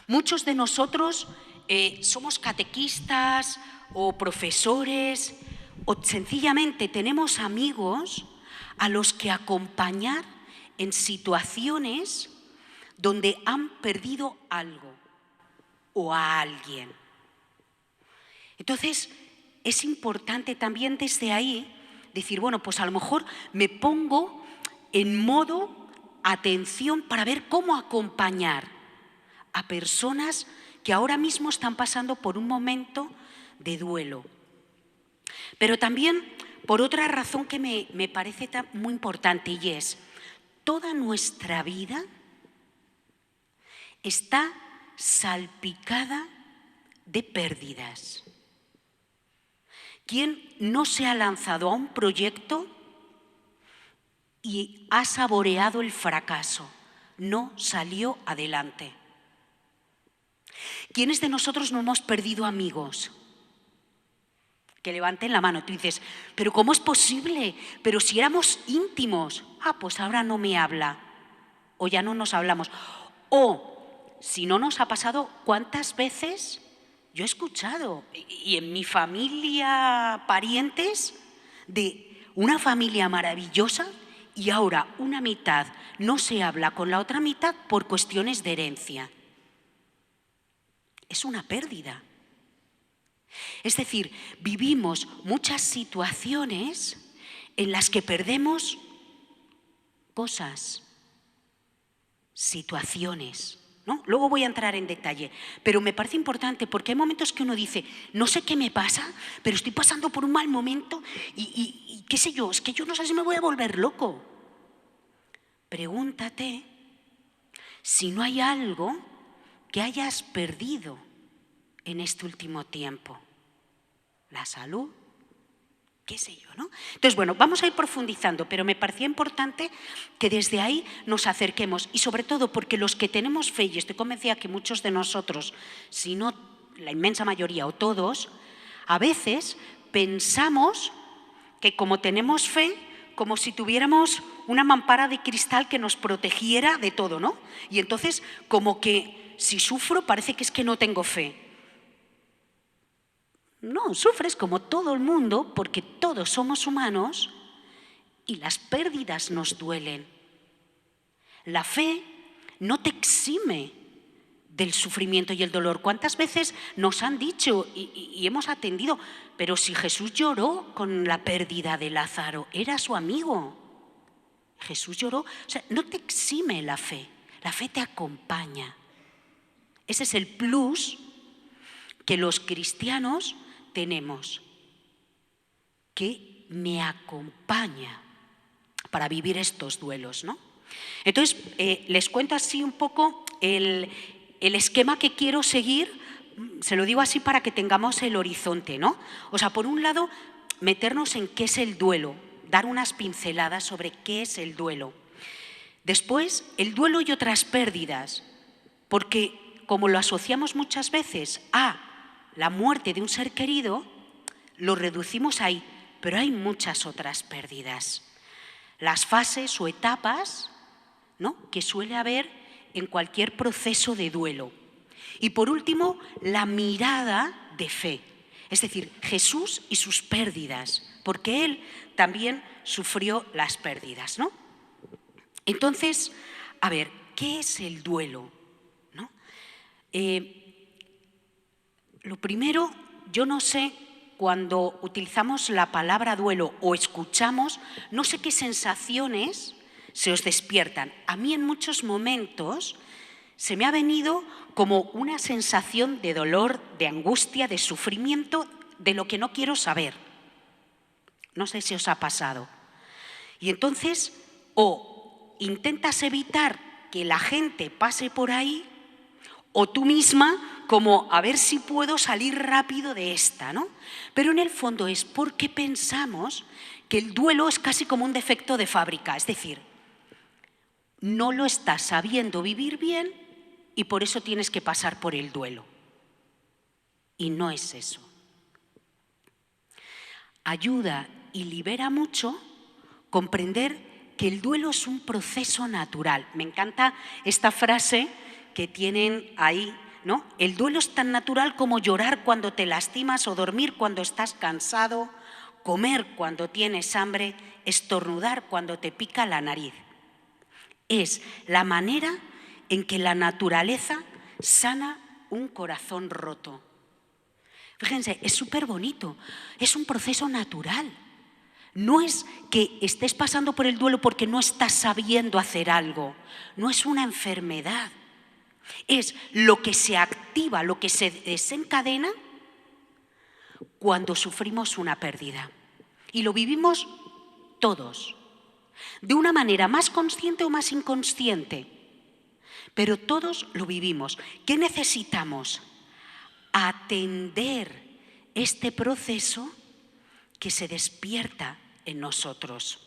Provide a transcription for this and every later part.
Muchos de nosotros somos catequistas o profesores o sencillamente tenemos amigos a los que acompañar en situaciones donde han perdido algo o a alguien. Entonces, es importante también desde ahí decir, bueno, pues a lo mejor me pongo en modo atención para ver cómo acompañar a personas que ahora mismo están pasando por un momento de duelo. Pero también por otra razón que me parece muy importante, y es, toda nuestra vida está salpicada de pérdidas. ¿Quién no se ha lanzado a un proyecto y ha saboreado el fracaso? No salió adelante. ¿Quiénes de nosotros no hemos perdido amigos? Que levanten la mano. Tú dices, ¿pero cómo es posible? Pero si éramos íntimos. Pues ahora no me habla. O ya no nos hablamos. O, si no nos ha pasado, ¿cuántas veces yo he escuchado? Y en mi familia, parientes, de una familia maravillosa y ahora una mitad no se habla con la otra mitad por cuestiones de herencia. Es una pérdida. Es decir, vivimos muchas situaciones en las que perdemos cosas, situaciones, ¿no? Luego voy a entrar en detalle, pero me parece importante porque hay momentos que uno dice, no sé qué me pasa, pero estoy pasando por un mal momento y qué sé yo, es que yo no sé si me voy a volver loco. Pregúntate si no hay algo que hayas perdido en este último tiempo. La salud, qué sé yo, ¿no? Entonces, bueno, vamos a ir profundizando, pero me parecía importante que desde ahí nos acerquemos y sobre todo porque los que tenemos fe, y estoy convencida que muchos de nosotros, si no la inmensa mayoría o todos, a veces pensamos que como tenemos fe, como si tuviéramos una mampara de cristal que nos protegiera de todo, ¿no? Y entonces, como que si sufro parece que es que no tengo fe. No, sufres como todo el mundo porque todos somos humanos y las pérdidas nos duelen. La fe no te exime del sufrimiento y el dolor. ¿Cuántas veces nos han dicho y hemos atendido? Pero si Jesús lloró con la pérdida de Lázaro, era su amigo. Jesús lloró, o sea, no te exime la fe te acompaña. Ese es el plus que los cristianos tenemos, que me acompaña para vivir estos duelos, ¿no? Entonces, les cuento así un poco el esquema que quiero seguir, se lo digo así para que tengamos el horizonte, ¿no? O sea, por un lado, meternos en qué es el duelo, dar unas pinceladas sobre qué es el duelo. Después, el duelo y otras pérdidas, porque como lo asociamos muchas veces a la muerte de un ser querido, lo reducimos ahí, pero hay muchas otras pérdidas. Las fases o etapas, ¿no?, que suele haber en cualquier proceso de duelo. Y por último, la mirada de fe, es decir, Jesús y sus pérdidas, porque Él también sufrió las pérdidas, ¿no? Entonces, a ver, ¿qué es el duelo? ¿No? Lo primero, yo no sé, cuando utilizamos la palabra duelo o escuchamos, no sé qué sensaciones se os despiertan. A mí en muchos momentos se me ha venido como una sensación de dolor, de angustia, de sufrimiento, de lo que no quiero saber. No sé si os ha pasado. Y entonces, o intentas evitar que la gente pase por ahí, o tú misma como a ver si puedo salir rápido de esta, ¿no? Pero en el fondo es porque pensamos que el duelo es casi como un defecto de fábrica, es decir, no lo estás sabiendo vivir bien y por eso tienes que pasar por el duelo. Y no es eso. Ayuda y libera mucho comprender que el duelo es un proceso natural. Me encanta esta frase que tienen ahí, ¿no? El duelo es tan natural como llorar cuando te lastimas o dormir cuando estás cansado, comer cuando tienes hambre, estornudar cuando te pica la nariz. Es la manera en que la naturaleza sana un corazón roto. Fíjense, es súper bonito, es un proceso natural. No es que estés pasando por el duelo porque no estás sabiendo hacer algo, no es una enfermedad. Es lo que se activa, lo que se desencadena cuando sufrimos una pérdida. Y lo vivimos todos, de una manera más consciente o más inconsciente, pero todos lo vivimos. ¿Qué necesitamos? Atender este proceso que se despierta en nosotros.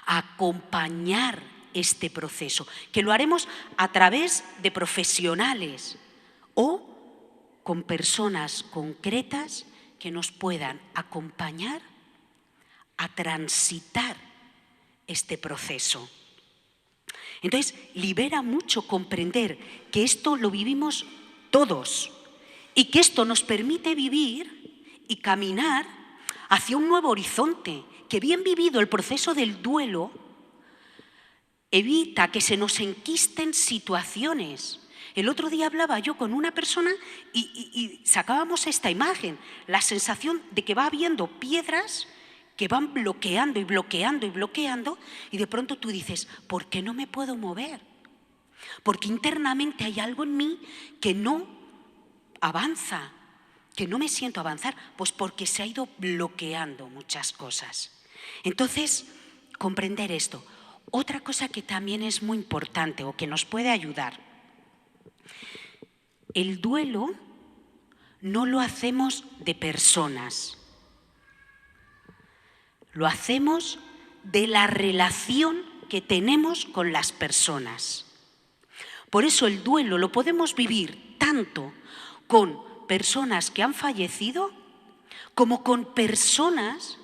Acompañar este proceso, que lo haremos a través de profesionales o con personas concretas que nos puedan acompañar a transitar este proceso. Entonces, libera mucho comprender que esto lo vivimos todos y que esto nos permite vivir y caminar hacia un nuevo horizonte, que bien vivido el proceso del duelo evita que se nos enquisten situaciones. El otro día hablaba yo con una persona y sacábamos esta imagen, la sensación de que va habiendo piedras que van bloqueando y bloqueando y bloqueando, y de pronto tú dices, ¿por qué no me puedo mover? Porque internamente hay algo en mí que no avanza, que no me siento avanzar, pues porque se ha ido bloqueando muchas cosas. Entonces, comprender esto. Otra cosa que también es muy importante o que nos puede ayudar, el duelo no lo hacemos de personas, lo hacemos de la relación que tenemos con las personas. Por eso el duelo lo podemos vivir tanto con personas que han fallecido como con personas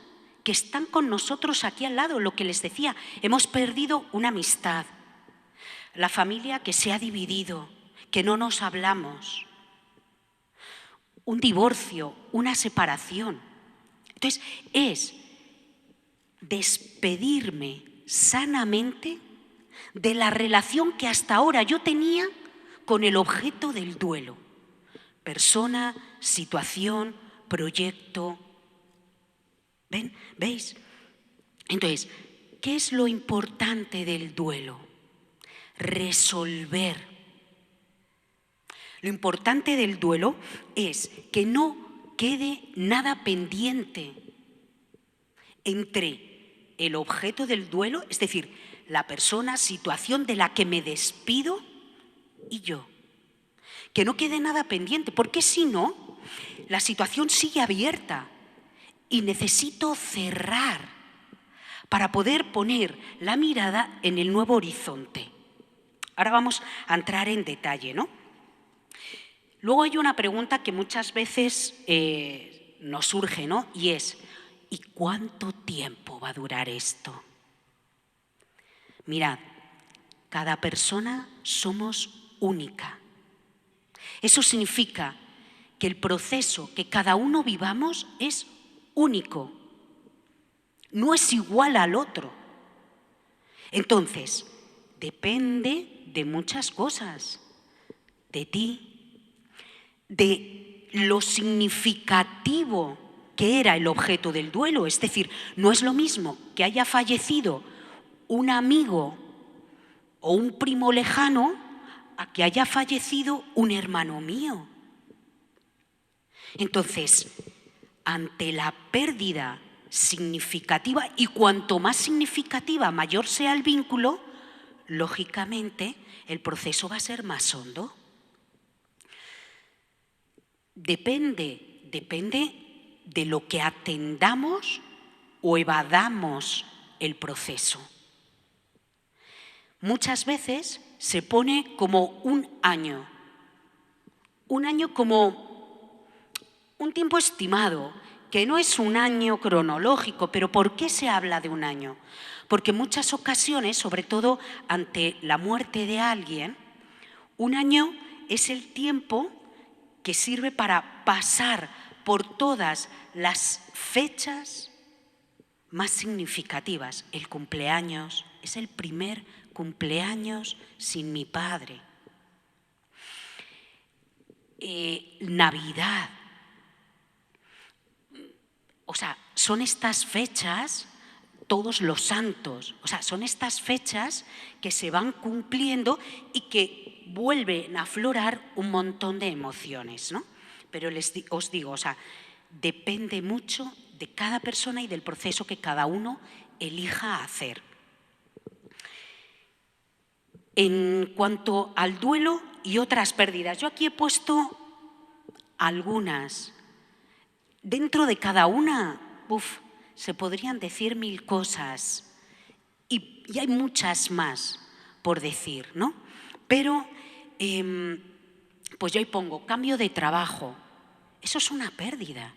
que están con nosotros aquí al lado. Lo que les decía, hemos perdido una amistad, la familia que se ha dividido, que no nos hablamos, un divorcio, una separación. Entonces, es despedirme sanamente de la relación que hasta ahora yo tenía con el objeto del duelo. Persona, situación, proyecto. ¿Ven? ¿Veis? Entonces, ¿qué es lo importante del duelo? Resolver. Lo importante del duelo es que no quede nada pendiente entre el objeto del duelo, es decir, la persona, situación de la que me despido y yo. Que no quede nada pendiente, porque si no, la situación sigue abierta y necesito cerrar para poder poner la mirada en el nuevo horizonte. Ahora vamos a entrar en detalle, ¿no? Luego hay una pregunta que muchas veces nos surge, ¿no? Y es, ¿y cuánto tiempo va a durar esto? Mirad, cada persona somos única. Eso significa que el proceso que cada uno vivamos es único, no es igual al otro. Entonces, depende de muchas cosas, de ti, de lo significativo que era el objeto del duelo. Es decir, no es lo mismo que haya fallecido un amigo o un primo lejano a que haya fallecido un hermano mío. Entonces, ante la pérdida significativa, y cuanto más significativa, mayor sea el vínculo, lógicamente el proceso va a ser más hondo. Depende de lo que atendamos o evadamos el proceso. Muchas veces se pone como un año como un tiempo estimado, que no es un año cronológico. ¿Pero por qué se habla de un año? Porque en muchas ocasiones, sobre todo ante la muerte de alguien, Un año es el tiempo que sirve para pasar por todas las fechas más significativas. El cumpleaños, es el primer cumpleaños sin mi padre. Navidad. O sea, son estas fechas, todos los santos, o sea, son estas fechas que se van cumpliendo y que vuelven a aflorar un montón de emociones, ¿no? Pero os digo, o sea, depende mucho de cada persona y del proceso que cada uno elija hacer. En cuanto al duelo y otras pérdidas, yo aquí he puesto algunas. Dentro de cada una, se podrían decir 1000 cosas y hay muchas más por decir, ¿no? Pero, pues yo ahí pongo cambio de trabajo. Eso es una pérdida.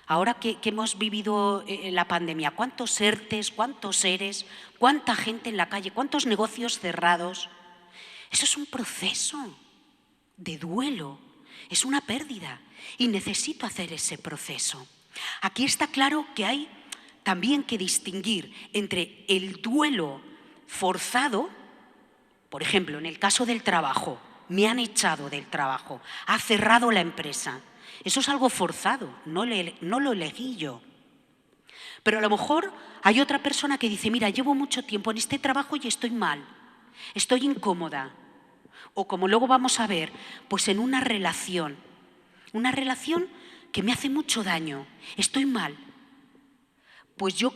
Ahora que hemos vivido la pandemia, ¿cuántos ERTEs, cuántos ERES, cuánta gente en la calle, cuántos negocios cerrados? Eso es un proceso de duelo, es una pérdida y necesito hacer ese proceso. Aquí está claro que hay también que distinguir entre el duelo forzado, por ejemplo, en el caso del trabajo, me han echado del trabajo, ha cerrado la empresa. Eso es algo forzado, no lo elegí yo. Pero a lo mejor hay otra persona que dice, mira, llevo mucho tiempo en este trabajo y estoy mal, estoy incómoda. O como luego vamos a ver, pues en una relación que me hace mucho daño, estoy mal. Pues yo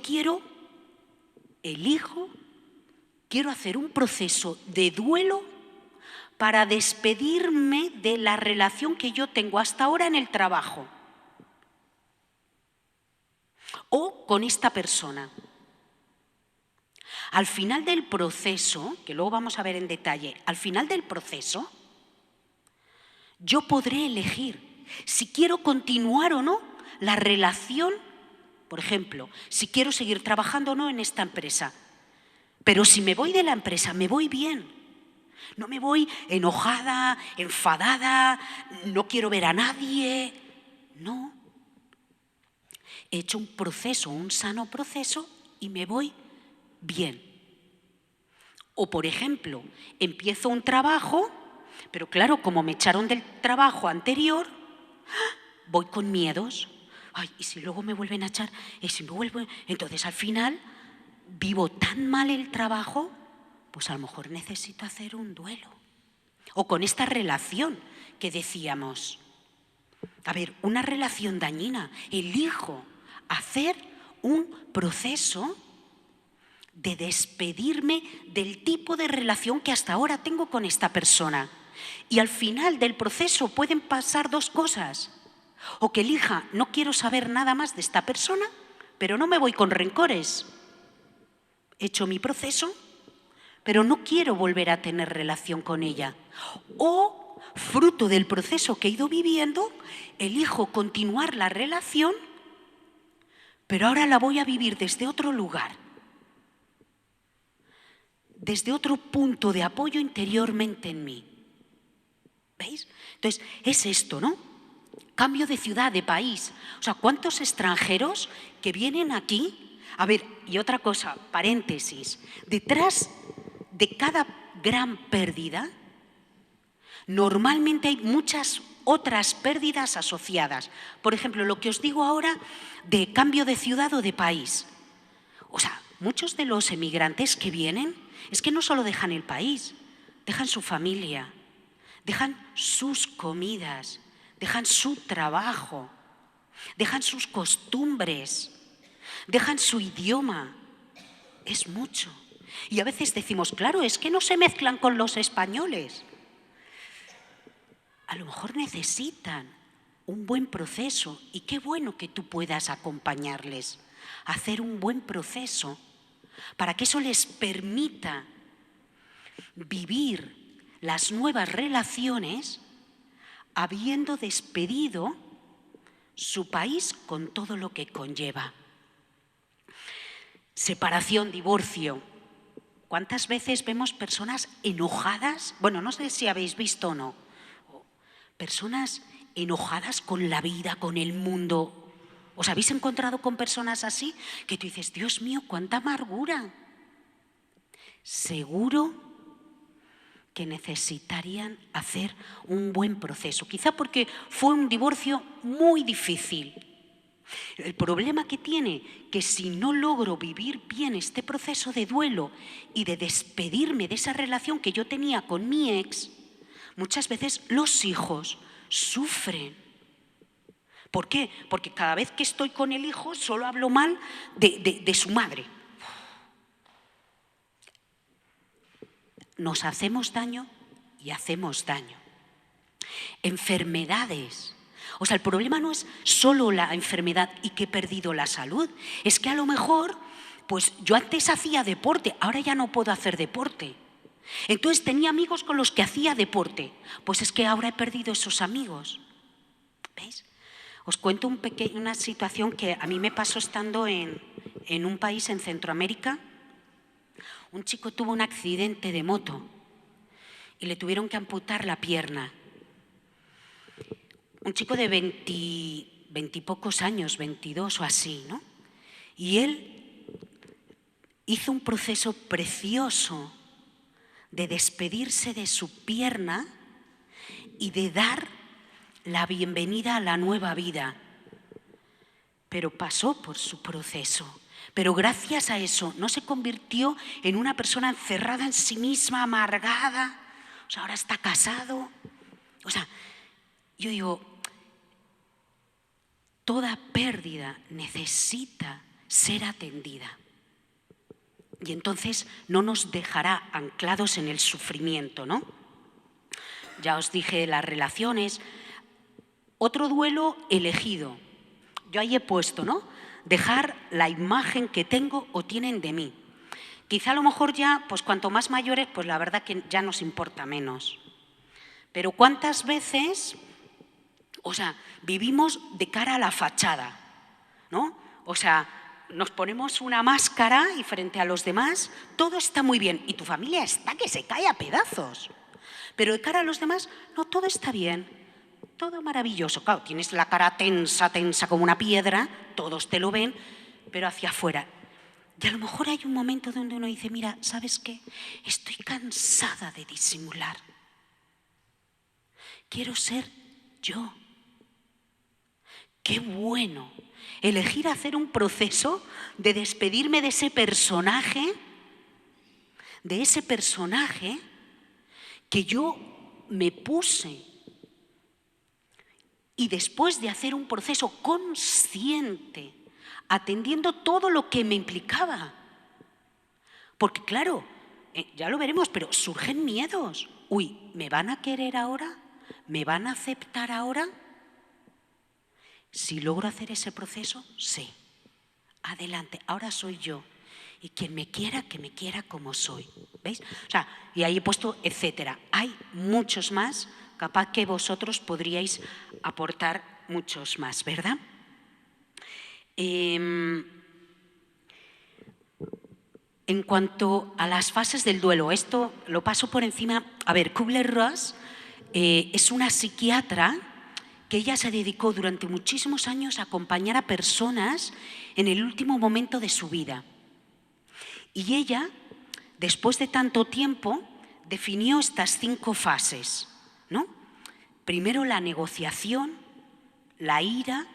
elijo hacer un proceso de duelo para despedirme de la relación que yo tengo hasta ahora en el trabajo o con esta persona. Al final del proceso, que luego vamos a ver en detalle, al final del proceso, yo podré elegir si quiero continuar o no la relación, por ejemplo, si quiero seguir trabajando o no en esta empresa. Pero si me voy de la empresa, me voy bien. No me voy enojada, enfadada, no quiero ver a nadie. No. He hecho un proceso, un sano proceso y me voy bien. O, por ejemplo, empiezo un trabajo, pero claro, como me echaron del trabajo anterior, voy con miedos. Ay, ¿y si luego me vuelven a echar? ¿Y si me vuelven? Entonces, al final, vivo tan mal el trabajo, pues a lo mejor necesito hacer un duelo. O con esta relación que decíamos. A ver, una relación dañina. Elijo hacer un proceso de despedirme del tipo de relación que hasta ahora tengo con esta persona. Y al final del proceso pueden pasar dos cosas. O que elija, no quiero saber nada más de esta persona, pero no me voy con rencores. He hecho mi proceso, pero no quiero volver a tener relación con ella. O, fruto del proceso que he ido viviendo, elijo continuar la relación, pero ahora la voy a vivir desde otro lugar, desde otro punto de apoyo interiormente en mí. ¿Veis? Entonces, es esto, ¿no? Cambio de ciudad, de país. O sea, ¿cuántos extranjeros que vienen aquí? A ver, y otra cosa, paréntesis. Detrás de cada gran pérdida, normalmente hay muchas otras pérdidas asociadas. Por ejemplo, lo que os digo ahora de cambio de ciudad o de país. O sea, muchos de los emigrantes que vienen es que no solo dejan el país, dejan su familia, dejan sus comidas, dejan su trabajo, dejan sus costumbres, dejan su idioma. Es mucho. Y a veces decimos, claro, es que no se mezclan con los españoles. A lo mejor necesitan un buen proceso y qué bueno que tú puedas acompañarles a hacer un buen proceso para que eso les permita vivir las nuevas relaciones habiendo despedido su país con todo lo que conlleva. Separación, divorcio. ¿cuántas veces vemos personas enojadas? Bueno, no sé si habéis visto o no. Personas enojadas con la vida, con el mundo. ¿Os habéis encontrado con personas así? Que tú dices, Dios mío, cuánta amargura. Seguro que necesitarían hacer un buen proceso. Quizá porque fue un divorcio muy difícil. El problema que tiene, que si no logro vivir bien este proceso de duelo y de despedirme de esa relación que yo tenía con mi ex, muchas veces los hijos sufren. ¿Por qué? Porque cada vez que estoy con el hijo solo hablo mal de su madre. Nos hacemos daño y hacemos daño. Enfermedades. O sea, el problema no es solo la enfermedad y que he perdido la salud. Es que a lo mejor, pues yo antes hacía deporte, ahora ya no puedo hacer deporte. Entonces tenía amigos con los que hacía deporte. Pues es que ahora he perdido esos amigos. ¿Veis? Os cuento una situación que a mí me pasó estando en un país en Centroamérica. Un chico tuvo un accidente de moto y le tuvieron que amputar la pierna. Un chico de 20 y pocos años, 22 o así, ¿no? Y él hizo un proceso precioso de despedirse de su pierna y de dar la bienvenida a la nueva vida. Pero pasó por su proceso. Pero gracias a eso no se convirtió en una persona encerrada en sí misma, amargada. O sea, ahora está casado. O sea, yo digo, toda pérdida necesita ser atendida. Y entonces no nos dejará anclados en el sufrimiento, ¿no? Ya os dije las relaciones. Otro duelo elegido. Yo ahí he puesto, ¿no? Dejar la imagen que tengo o tienen de mí. Quizá a lo mejor ya, pues cuanto más mayores, pues la verdad que ya nos importa menos. Pero ¿cuántas veces, o sea, vivimos de cara a la fachada, ¿no? O sea, nos ponemos una máscara y frente a los demás todo está muy bien y tu familia está que se cae a pedazos. Pero de cara a los demás, no, todo está bien. Todo maravilloso. Claro, tienes la cara tensa, tensa como una piedra, todos te lo ven, pero hacia afuera. Y a lo mejor hay un momento donde uno dice, mira, ¿sabes qué? Estoy cansada de disimular. Quiero ser yo. Qué bueno elegir hacer un proceso de despedirme de ese personaje que yo me puse. Y después de hacer un proceso consciente, atendiendo todo lo que me implicaba. Porque claro, ya lo veremos, pero surgen miedos. Uy, ¿me van a querer ahora? ¿Me van a aceptar ahora? Si logro hacer ese proceso, sí. Adelante, ahora soy yo. Y quien me quiera, que me quiera como soy. ¿Veis? O sea, y ahí he puesto etcétera. Hay muchos más. Capaz que vosotros podríais aportar muchos más, ¿verdad? En cuanto a las fases del duelo, esto lo paso por encima. A ver, Kübler-Ross es una psiquiatra que ella se dedicó durante muchísimos años a acompañar a personas en el último momento de su vida. Y ella, después de tanto tiempo, definió estas 5 fases, ¿no? Primero la negociación, la ira,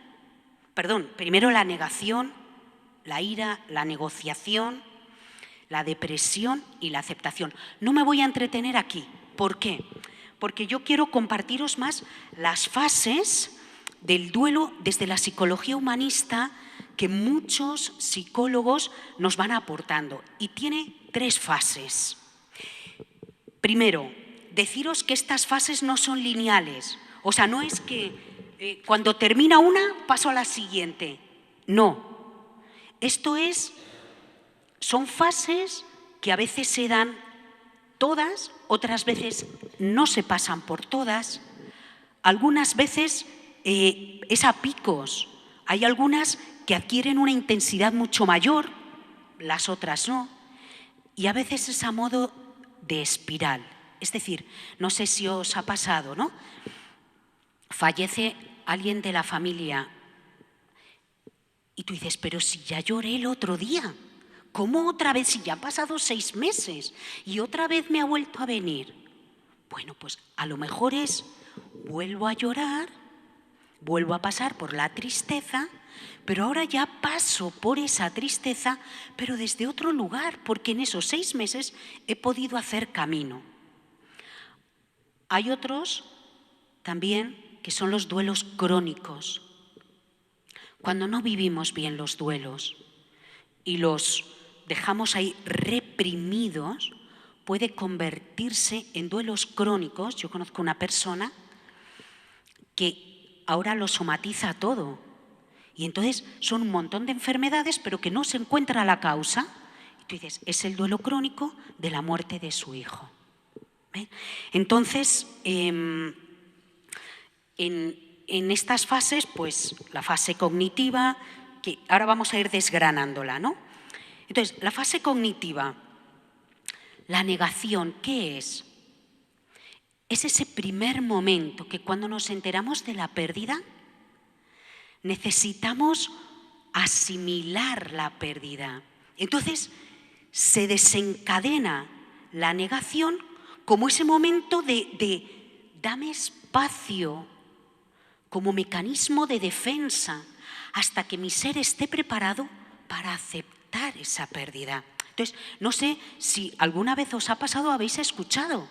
primero la negación, la ira, la negociación, la depresión y la aceptación. No me voy a entretener aquí. ¿Por qué? Porque yo quiero compartiros más las fases del duelo desde la psicología humanista que muchos psicólogos nos van aportando. Y tiene 3 fases. Primero, deciros que estas fases no son lineales. O sea, no es que cuando termina una paso a la siguiente. No. Esto son fases que a veces se dan todas, otras veces no se pasan por todas. Algunas veces es a picos. Hay algunas que adquieren una intensidad mucho mayor, las otras no. y a veces es a modo de espiral. Es decir, no sé si os ha pasado, ¿no? Fallece alguien de la familia y tú dices, pero si ya lloré el otro día, ¿cómo otra vez? Si ya han pasado 6 meses y otra vez me ha vuelto a venir. Bueno, pues a lo mejor vuelvo a llorar, vuelvo a pasar por la tristeza, pero ahora ya paso por esa tristeza, pero desde otro lugar, porque en esos 6 meses he podido hacer camino. Hay otros también que son los duelos crónicos. Cuando no vivimos bien los duelos y los dejamos ahí reprimidos, puede convertirse en duelos crónicos. Yo conozco una persona que ahora lo somatiza todo y entonces son un montón de enfermedades pero que no se encuentra la causa. Y tú dices, es el duelo crónico de la muerte de su hijo. ¿Ven? Entonces, en estas fases, pues la fase cognitiva, que ahora vamos a ir desgranándola, ¿no? Entonces, la fase cognitiva, la negación, ¿qué es? Es ese primer momento que cuando nos enteramos de la pérdida, necesitamos asimilar la pérdida. Entonces, se desencadena la negación como ese momento de dame espacio, como mecanismo de defensa, hasta que mi ser esté preparado para aceptar esa pérdida. Entonces, no sé si alguna vez os ha pasado, habéis escuchado,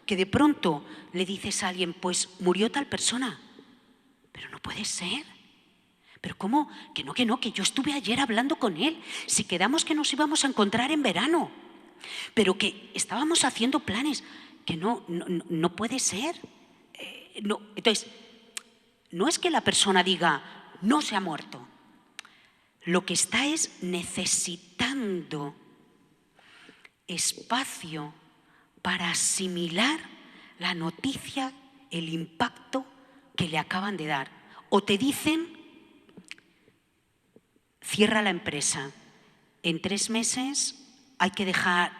que de pronto le dices a alguien, pues murió tal persona, pero no puede ser. ¿Pero cómo? Que no, que yo estuve ayer hablando con él, si quedamos que nos íbamos a encontrar en verano, pero que estábamos haciendo planes, que no puede ser. No. Entonces, no es que la persona diga, no se ha muerto. Lo que está es necesitando espacio para asimilar la noticia, el impacto que le acaban de dar. O te dicen, cierra la empresa. En 3 meses hay que dejar,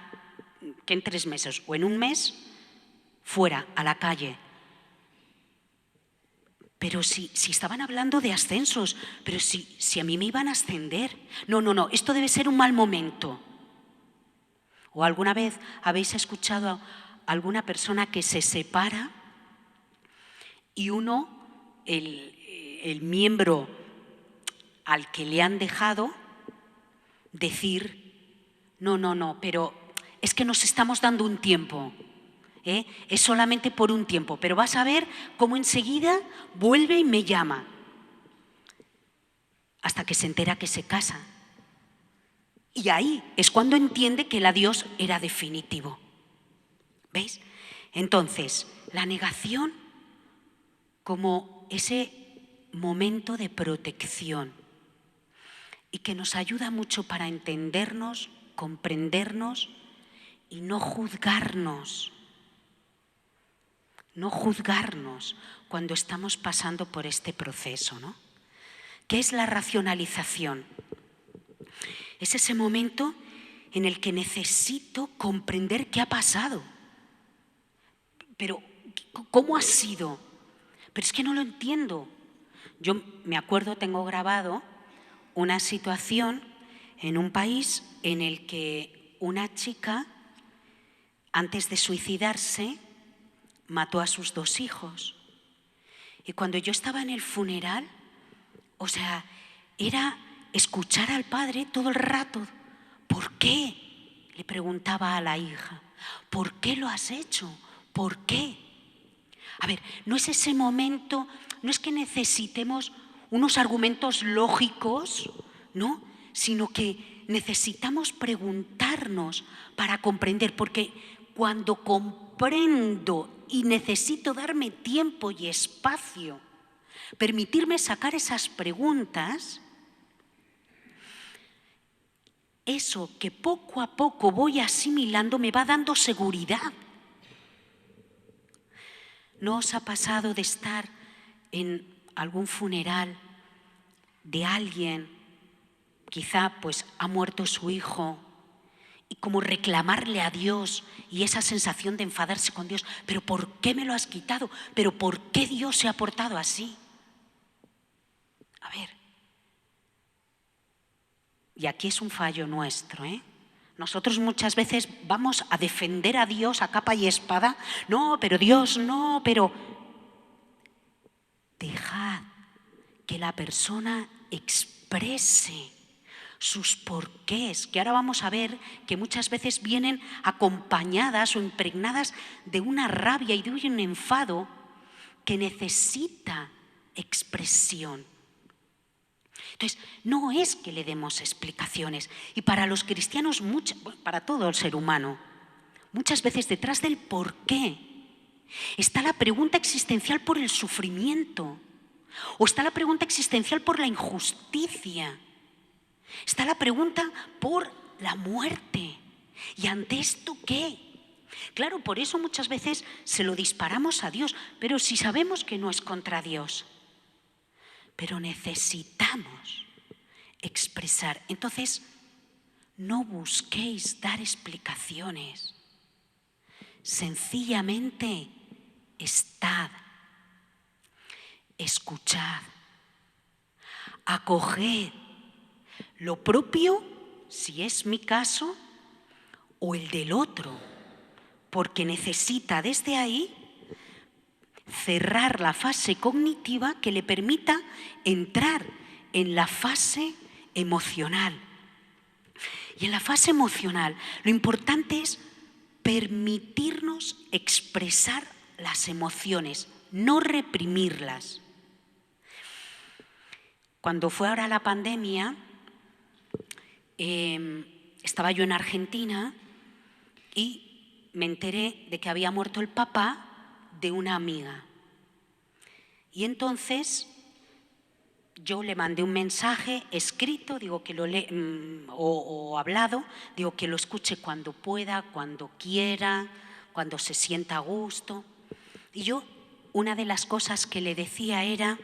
que en 3 meses o en 1 mes, fuera, a la calle. Pero si estaban hablando de ascensos, pero si a mí me iban a ascender. No, esto debe ser un mal momento. ¿O alguna vez habéis escuchado a alguna persona que se separa y uno, el miembro al que le han dejado, decir, no, pero es que nos estamos dando un tiempo, es solamente por un tiempo, pero vas a ver cómo enseguida vuelve y me llama, hasta que se entera que se casa. Y ahí es cuando entiende que el adiós era definitivo. ¿Veis? Entonces, la negación como ese momento de protección y que nos ayuda mucho para entendernos, comprendernos y no juzgarnos. No juzgarnos cuando estamos pasando por este proceso, ¿no? ¿Qué es la racionalización? Es ese momento en el que necesito comprender qué ha pasado. Pero, ¿cómo ha sido? Pero es que no lo entiendo. Yo me acuerdo, tengo grabado una situación en un país en el que una chica, antes de suicidarse, mató a sus 2 hijos. Y cuando yo estaba en el funeral, o sea, era escuchar al padre todo el rato. ¿Por qué? Le preguntaba a la hija. ¿Por qué lo has hecho? ¿Por qué? A ver, no es ese momento, no es que necesitemos unos argumentos lógicos, ¿no? Sino que necesitamos preguntarnos para comprender, porque cuando comprendo y necesito darme tiempo y espacio, permitirme sacar esas preguntas, eso que poco a poco voy asimilando me va dando seguridad. ¿No os ha pasado de estar en algún funeral de alguien, quizá pues ha muerto su hijo, y como reclamarle a Dios y esa sensación de enfadarse con Dios. ¿Pero por qué me lo has quitado? ¿Pero por qué Dios se ha portado así? A ver, y aquí es un fallo nuestro, ¿eh? Nosotros muchas veces vamos a defender a Dios a capa y espada. No, pero Dios no, pero... Dejad que la persona exprese sus porqués, que ahora vamos a ver que muchas veces vienen acompañadas o impregnadas de una rabia y de un enfado que necesita expresión. Entonces, no es que le demos explicaciones. Y para los cristianos, para todo el ser humano, muchas veces detrás del por qué está la pregunta existencial por el sufrimiento, o está la pregunta existencial por la injusticia, está la pregunta por la muerte. ¿Y ante esto qué? Claro, por eso muchas veces se lo disparamos a Dios, pero si sabemos que no es contra Dios. Pero necesitamos expresar. Entonces, no busquéis dar explicaciones. Sencillamente, estad, escuchad, acoged lo propio, si es mi caso, o el del otro, porque necesita desde ahí cerrar la fase cognitiva que le permita entrar en la fase emocional. Y en la fase emocional lo importante es permitirnos expresar las emociones, no reprimirlas. Cuando fue ahora la pandemia, estaba yo en Argentina y me enteré de que había muerto el papá de una amiga. Y entonces yo le mandé un mensaje escrito, digo que lo o hablado, digo que lo escuche cuando pueda, cuando quiera, cuando se sienta a gusto. Y yo, una de las cosas que le decía era: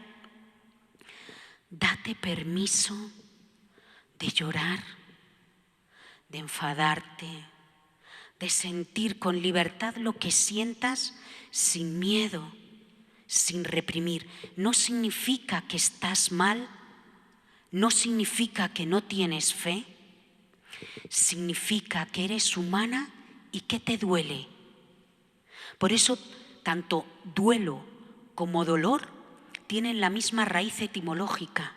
date permiso de llorar, de enfadarte, de sentir con libertad lo que sientas sin miedo, sin reprimir. No significa que estás mal, no significa que no tienes fe, significa que eres humana y que te duele. Por eso, tanto duelo como dolor tienen la misma raíz etimológica.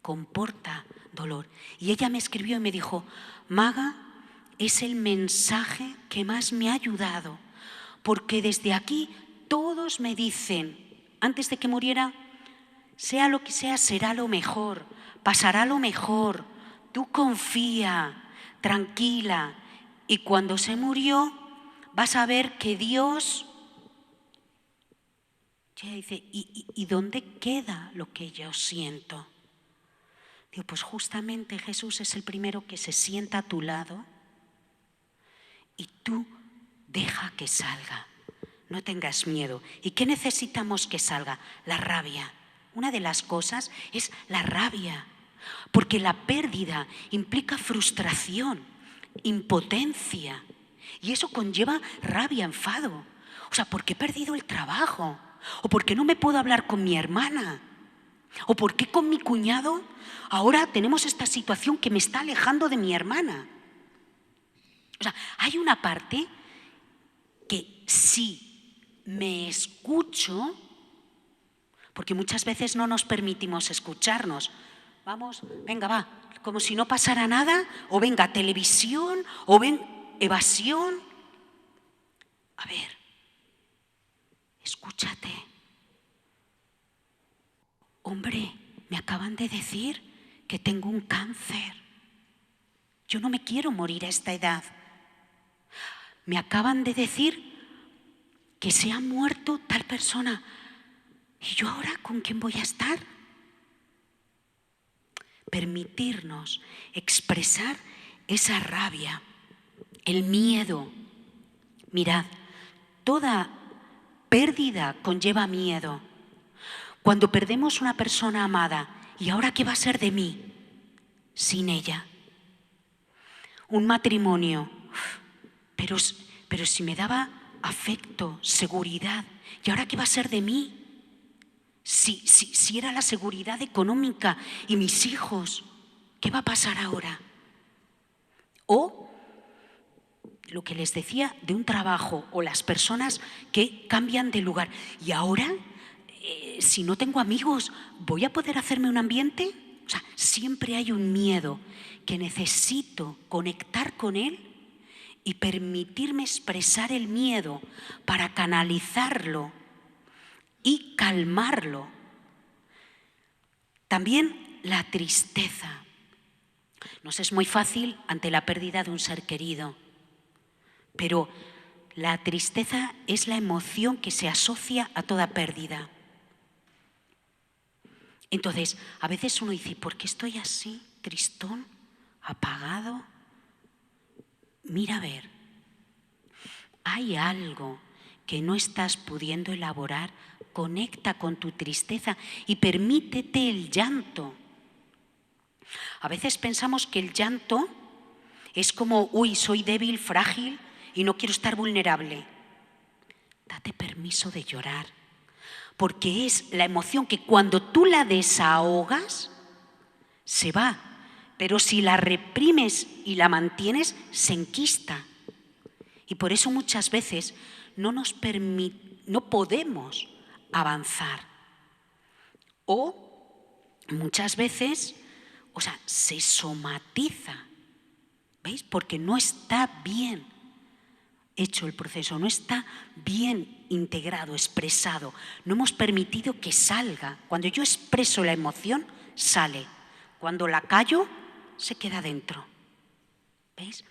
Comporta dolor. Y ella me escribió y me dijo: Maga, es el mensaje que más me ha ayudado, porque desde aquí todos me dicen, antes de que muriera, sea lo que sea, será lo mejor, pasará lo mejor, tú confía, tranquila, y cuando se murió vas a ver que Dios... Y ella dice: ¿Y dónde queda lo que yo siento? Digo, pues justamente Jesús es el primero que se sienta a tu lado y tú deja que salga. No tengas miedo. ¿Y qué necesitamos que salga? La rabia. Una de las cosas es la rabia, porque la pérdida implica frustración, impotencia, y eso conlleva rabia, enfado. O sea, ¿por qué he perdido el trabajo? ¿O por qué no me puedo hablar con mi hermana? ¿O por qué con mi cuñado ahora tenemos esta situación que me está alejando de mi hermana? O sea, hay una parte que si me escucho, porque muchas veces no nos permitimos escucharnos. Vamos, venga, va, como si no pasara nada, o venga, televisión, o ven, evasión. A ver, escúchate. Hombre, me acaban de decir que tengo un cáncer. Yo no me quiero morir a esta edad. Me acaban de decir que se ha muerto tal persona. ¿Y yo ahora con quién voy a estar? Permitirnos expresar esa rabia, el miedo. Mirad, toda pérdida conlleva miedo. Cuando perdemos una persona amada, ¿y ahora qué va a ser de mí sin ella? un matrimonio, pero si me daba afecto, seguridad, ¿y ahora qué va a ser de mí? Si era la seguridad económica y mis hijos, ¿qué va a pasar ahora? O lo que les decía de un trabajo o las personas que cambian de lugar. ¿Y ahora, si no tengo amigos, voy a poder hacerme un ambiente? O sea, siempre hay un miedo que necesito conectar con él y permitirme expresar el miedo para canalizarlo y calmarlo. También la tristeza. Nos es muy fácil ante la pérdida de un ser querido, pero la tristeza es la emoción que se asocia a toda pérdida. Entonces, a veces uno dice, ¿por qué estoy así, tristón, apagado? Mira a ver, hay algo que no estás pudiendo elaborar. Conecta con tu tristeza y permítete el llanto. A veces pensamos que el llanto es como, uy, soy débil, frágil y no quiero estar vulnerable. Date permiso de llorar, porque es la emoción que cuando tú la desahogas, se va. Pero si la reprimes y la mantienes, se enquista. Y por eso muchas veces no podemos avanzar. O muchas veces, se somatiza. ¿Veis? Porque no está bien hecho el proceso, no está bien integrado, expresado. No hemos permitido que salga. Cuando yo expreso la emoción, sale. Cuando la callo, se queda dentro. ¿Veis?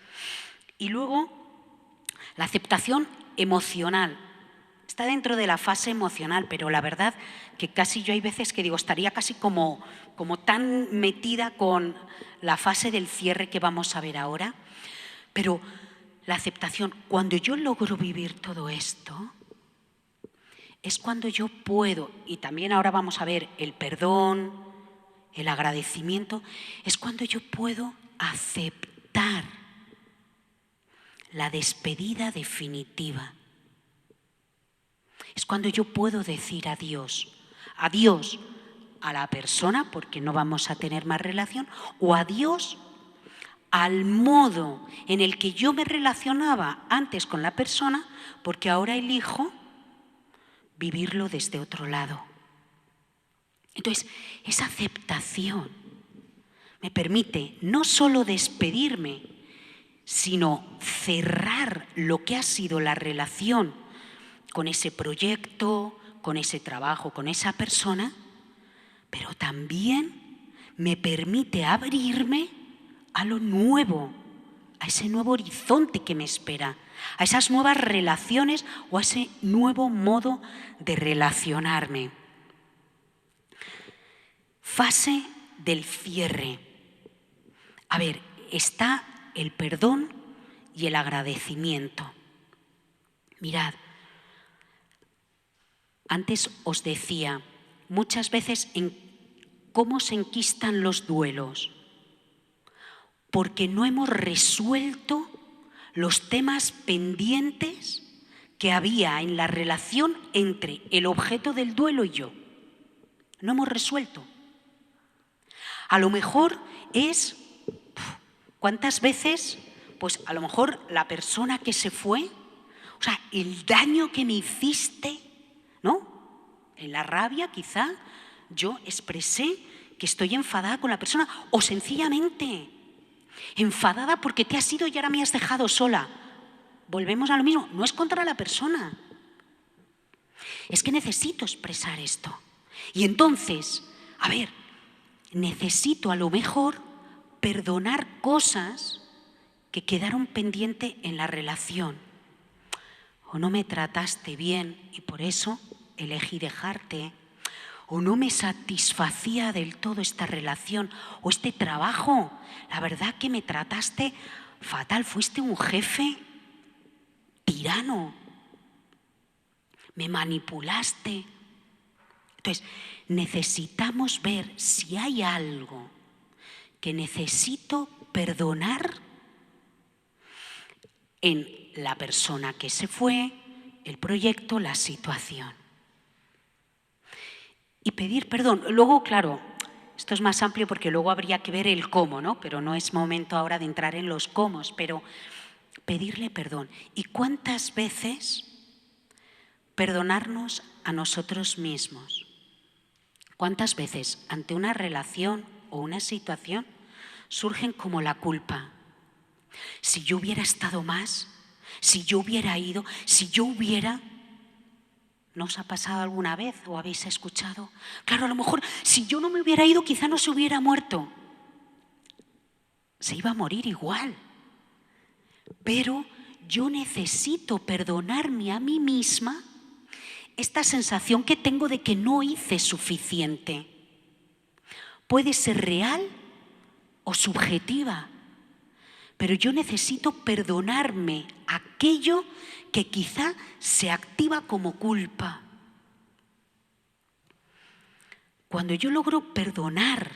Y luego, la aceptación emocional. Está dentro de la fase emocional, pero la verdad que casi yo hay veces que digo, estaría casi como tan metida con la fase del cierre que vamos a ver ahora. Pero la aceptación, cuando yo logro vivir todo esto, es cuando yo puedo, y también ahora vamos a ver el perdón, el agradecimiento, es cuando yo puedo aceptar la despedida definitiva. Es cuando yo puedo decir adiós a la persona, porque no vamos a tener más relación, o adiós al modo en el que yo me relacionaba antes con la persona, porque ahora elijo vivirlo desde otro lado. Entonces, esa aceptación me permite no solo despedirme, sino cerrar lo que ha sido la relación con ese proyecto, con ese trabajo, con esa persona, pero también me permite abrirme a lo nuevo, a ese nuevo horizonte que me espera, a esas nuevas relaciones o a ese nuevo modo de relacionarme. Fase del cierre. A ver, está el perdón y el agradecimiento. Mirad, antes os decía, muchas veces en cómo se enquistan los duelos, porque no hemos resuelto los temas pendientes que había en la relación entre el objeto del duelo y yo. No hemos resuelto. A lo mejor es, ¿cuántas veces? Pues a lo mejor la persona que se fue, el daño que me hiciste, ¿no? En la rabia quizá yo expresé que estoy enfadada con la persona, o sencillamente enfadada porque te has ido y ahora me has dejado sola. Volvemos a lo mismo, no es contra la persona. Es que necesito expresar esto. Y entonces, necesito a lo mejor perdonar cosas que quedaron pendientes en la relación. O no me trataste bien y por eso elegí dejarte. O no me satisfacía del todo esta relación o este trabajo. La verdad que me trataste fatal, fuiste un jefe tirano. Me manipulaste. Entonces, necesitamos ver si hay algo que necesito perdonar en la persona que se fue, el proyecto, la situación. Y pedir perdón. Luego, claro, esto es más amplio porque luego habría que ver el cómo, ¿no? Pero no es momento ahora de entrar en los cómo, pero pedirle perdón. ¿Y cuántas veces perdonarnos a nosotros mismos? ¿Cuántas veces ante una relación o una situación surgen como la culpa? Si yo hubiera estado más, si yo hubiera ido, si yo hubiera... ¿No os ha pasado alguna vez o habéis escuchado? Claro, a lo mejor si yo no me hubiera ido quizá no se hubiera muerto. Se iba a morir igual. Pero yo necesito perdonarme a mí misma esta sensación que tengo de que no hice suficiente. Puede ser real o subjetiva, pero yo necesito perdonarme aquello que quizá se activa como culpa. Cuando yo logro perdonar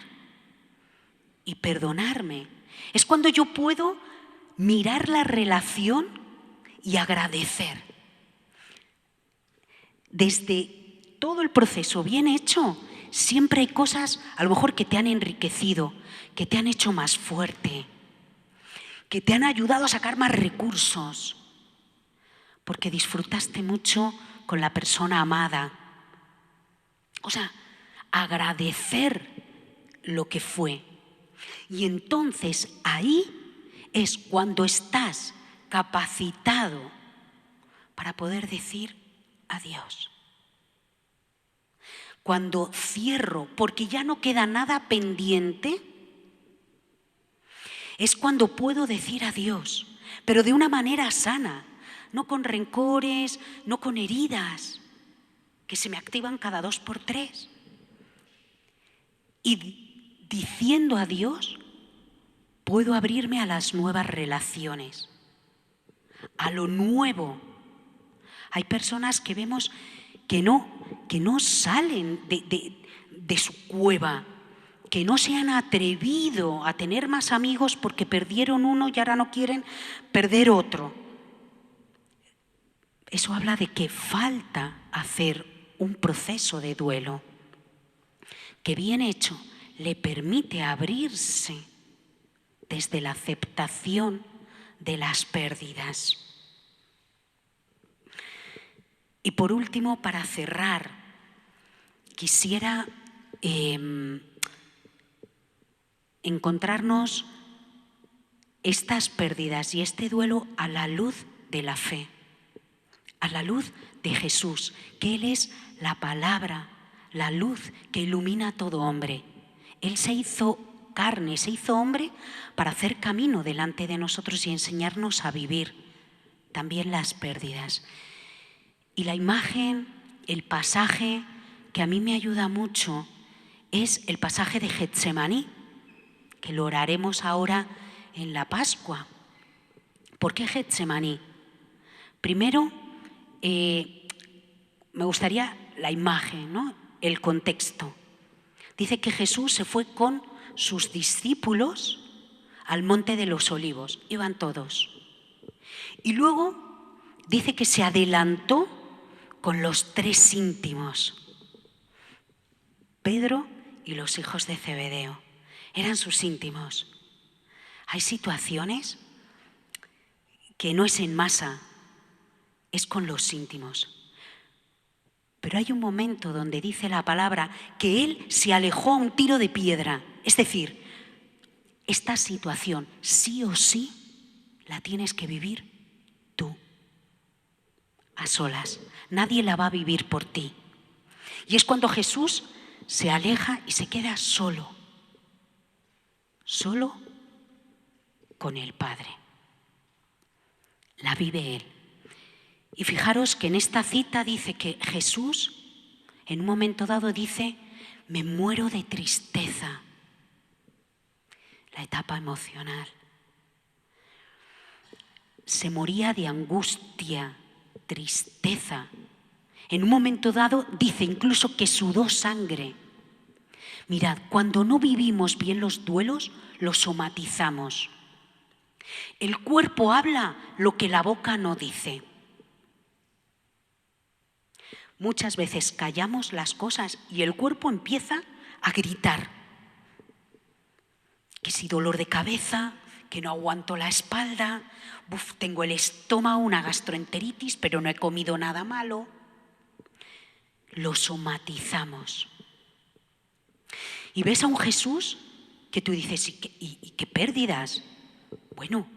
y perdonarme, es cuando yo puedo mirar la relación y agradecer. Desde todo el proceso bien hecho, siempre hay cosas a lo mejor que te han enriquecido, que te han hecho más fuerte, que te han ayudado a sacar más recursos, porque disfrutaste mucho con la persona amada. O sea, agradecer lo que fue. Y entonces ahí es cuando estás capacitado para poder decir adiós. Cuando cierro, porque ya no queda nada pendiente, es cuando puedo decir adiós, pero de una manera sana, no con rencores, no con heridas que se me activan cada 2 por 3. Y diciendo adiós, puedo abrirme a las nuevas relaciones, a lo nuevo. Hay personas que vemos que no salen de su cueva, que no se han atrevido a tener más amigos porque perdieron uno y ahora no quieren perder otro. Eso habla de que falta hacer un proceso de duelo que bien hecho le permite abrirse desde la aceptación de las pérdidas. Y por último, para cerrar, quisiera encontrarnos estas pérdidas y este duelo a la luz de la fe, a la luz de Jesús, que Él es la palabra, la luz que ilumina a todo hombre. Él se hizo carne, se hizo hombre para hacer camino delante de nosotros y enseñarnos a vivir también las pérdidas. Y la imagen, el pasaje que a mí me ayuda mucho es el pasaje de Getsemaní, que lo oraremos ahora en la Pascua. ¿Por qué Getsemaní? Primero, me gustaría la imagen, ¿no? El contexto. Dice que Jesús se fue con sus discípulos al Monte de los Olivos. Iban todos. Y luego dice que se adelantó con los 3 íntimos. Pedro y los hijos de Zebedeo. Eran sus íntimos. Hay situaciones que no es en masa, es con los íntimos. Pero hay un momento donde dice la palabra que él se alejó a un tiro de piedra. Es decir, esta situación sí o sí la tienes que vivir tú, a solas. Nadie la va a vivir por ti. Y es cuando Jesús se aleja y se queda solo con el Padre. La vive Él. Y fijaros que en esta cita dice que Jesús, en un momento dado dice, me muero de tristeza. La etapa emocional. Se moría de angustia, tristeza. En un momento dado dice incluso que sudó sangre. Mirad, cuando no vivimos bien los duelos, los somatizamos. El cuerpo habla lo que la boca no dice. Muchas veces callamos las cosas y el cuerpo empieza a gritar. Que si dolor de cabeza, que no aguanto la espalda, tengo el estómago, una gastroenteritis, pero no he comido nada malo. Lo somatizamos. Y ves a un Jesús que tú dices, ¿y qué pérdidas? Bueno,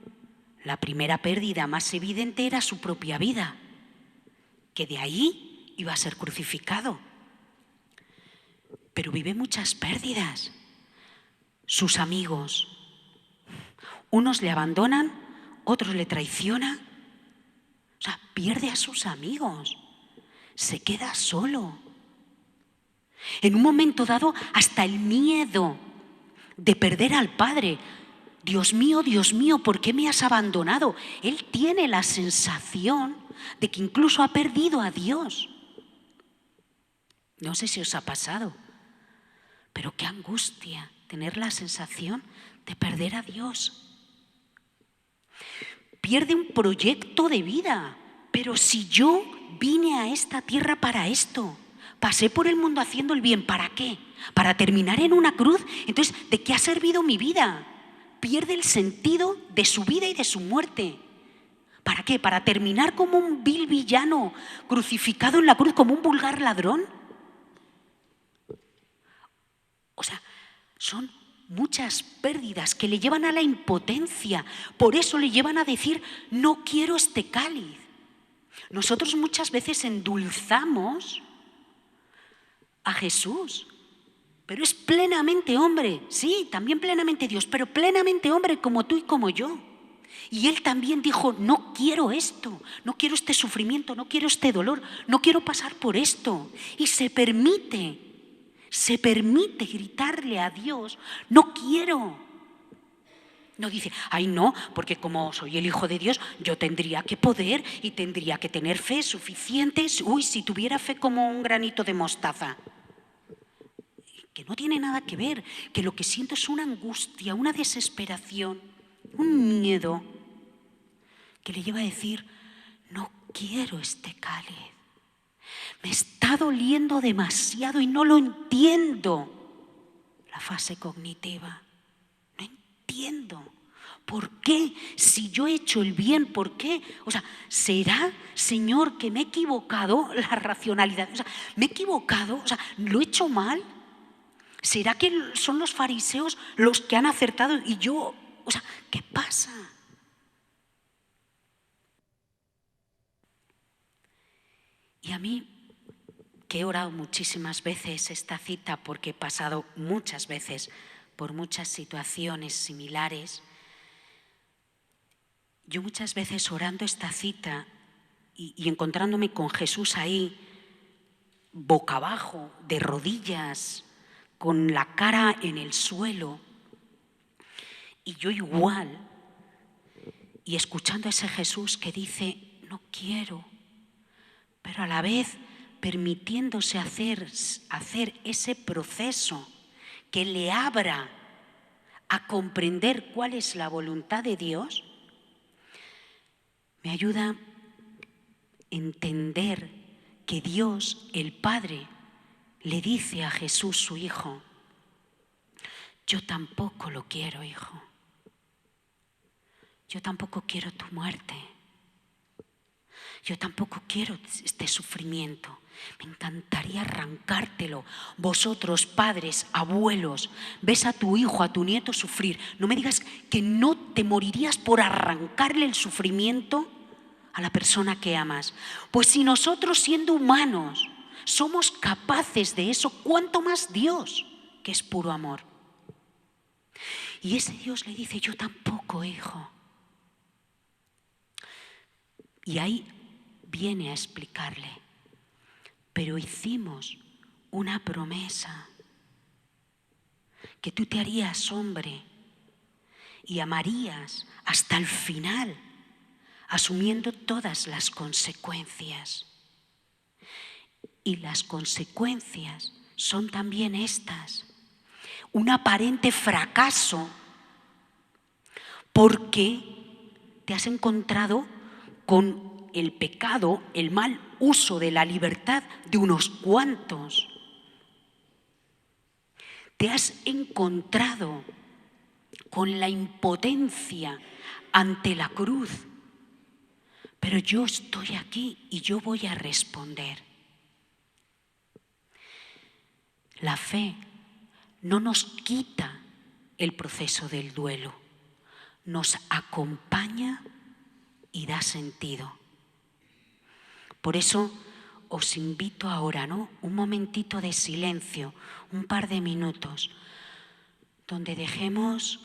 la primera pérdida más evidente era su propia vida, que de ahí iba a ser crucificado. Pero vive muchas pérdidas. Sus amigos, unos le abandonan, otros le traicionan. O sea, pierde a sus amigos, se queda solo. En un momento dado, hasta el miedo de perder al Padre. Dios mío, ¿por qué me has abandonado? Él tiene la sensación de que incluso ha perdido a Dios. No sé si os ha pasado, pero qué angustia tener la sensación de perder a Dios. Pierde un proyecto de vida. Pero si yo vine a esta tierra para esto, pasé por el mundo haciendo el bien, ¿para qué? ¿Para terminar en una cruz? Entonces, ¿de qué ha servido mi vida? Pierde el sentido de su vida y de su muerte. ¿Para qué? ¿Para terminar como un vil villano crucificado en la cruz, como un vulgar ladrón? O sea, son muchas pérdidas que le llevan a la impotencia. Por eso le llevan a decir, no quiero este cáliz. Nosotros muchas veces endulzamos a Jesús, pero es plenamente hombre, sí, también plenamente Dios, pero plenamente hombre como tú y como yo. Y Él también dijo, no quiero esto, no quiero este sufrimiento, no quiero este dolor, no quiero pasar por esto. Y se permite gritarle a Dios, no quiero. No dice, ay no, porque como soy el Hijo de Dios, yo tendría que poder y tendría que tener fe suficiente. Uy, si tuviera fe como un granito de mostaza. Que no tiene nada que ver, que lo que siento es una angustia, una desesperación, un miedo que le lleva a decir, no quiero este cáliz. Me está doliendo demasiado y no lo entiendo. La fase cognitiva. No entiendo. ¿Por qué? Si yo he hecho el bien, ¿por qué? O sea, ¿será, Señor, que me he equivocado? La racionalidad. O sea, ¿me he equivocado? O sea, ¿lo he hecho mal? ¿Será que son los fariseos los que han acertado y yo? O sea, ¿qué pasa? Y a mí, que he orado muchísimas veces esta cita porque he pasado muchas veces por muchas situaciones similares, yo muchas veces orando esta cita y encontrándome con Jesús ahí, boca abajo, de rodillas, con la cara en el suelo, y yo igual, y escuchando a ese Jesús que dice, no quiero, pero a la vez permitiéndose hacer ese proceso que le abra a comprender cuál es la voluntad de Dios, me ayuda a entender que Dios, el Padre, le dice a Jesús, su Hijo, yo tampoco lo quiero, Hijo. Yo tampoco quiero tu muerte. Yo tampoco quiero este sufrimiento. Me encantaría arrancártelo. Vosotros, padres, abuelos, ves a tu hijo, a tu nieto sufrir. No me digas que no te morirías por arrancarle el sufrimiento a la persona que amas. Pues si nosotros, siendo humanos, somos capaces de eso, ¿cuánto más Dios, que es puro amor? Y ese Dios le dice, yo tampoco, hijo. Y ahí viene a explicarle, pero hicimos una promesa, que tú te harías hombre y amarías hasta el final, asumiendo todas las consecuencias. Y las consecuencias son también estas, un aparente fracaso, porque te has encontrado con el pecado, el mal uso de la libertad de unos cuantos. Te has encontrado con la impotencia ante la cruz. Pero yo estoy aquí y yo voy a responder. La fe no nos quita el proceso del duelo, nos acompaña y da sentido. Por eso os invito ahora, ¿no? Un momentito de silencio, un par de minutos, donde dejemos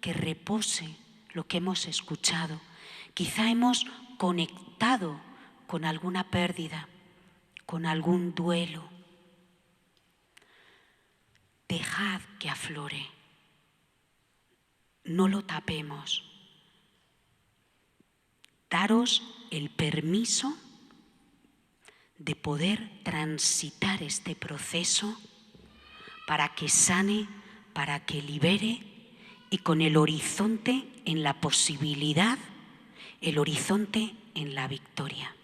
que repose lo que hemos escuchado. Quizá hemos conectado con alguna pérdida, con algún duelo. Dejad que aflore, no lo tapemos. Daros el permiso de poder transitar este proceso para que sane, para que libere y con el horizonte en la posibilidad, el horizonte en la victoria.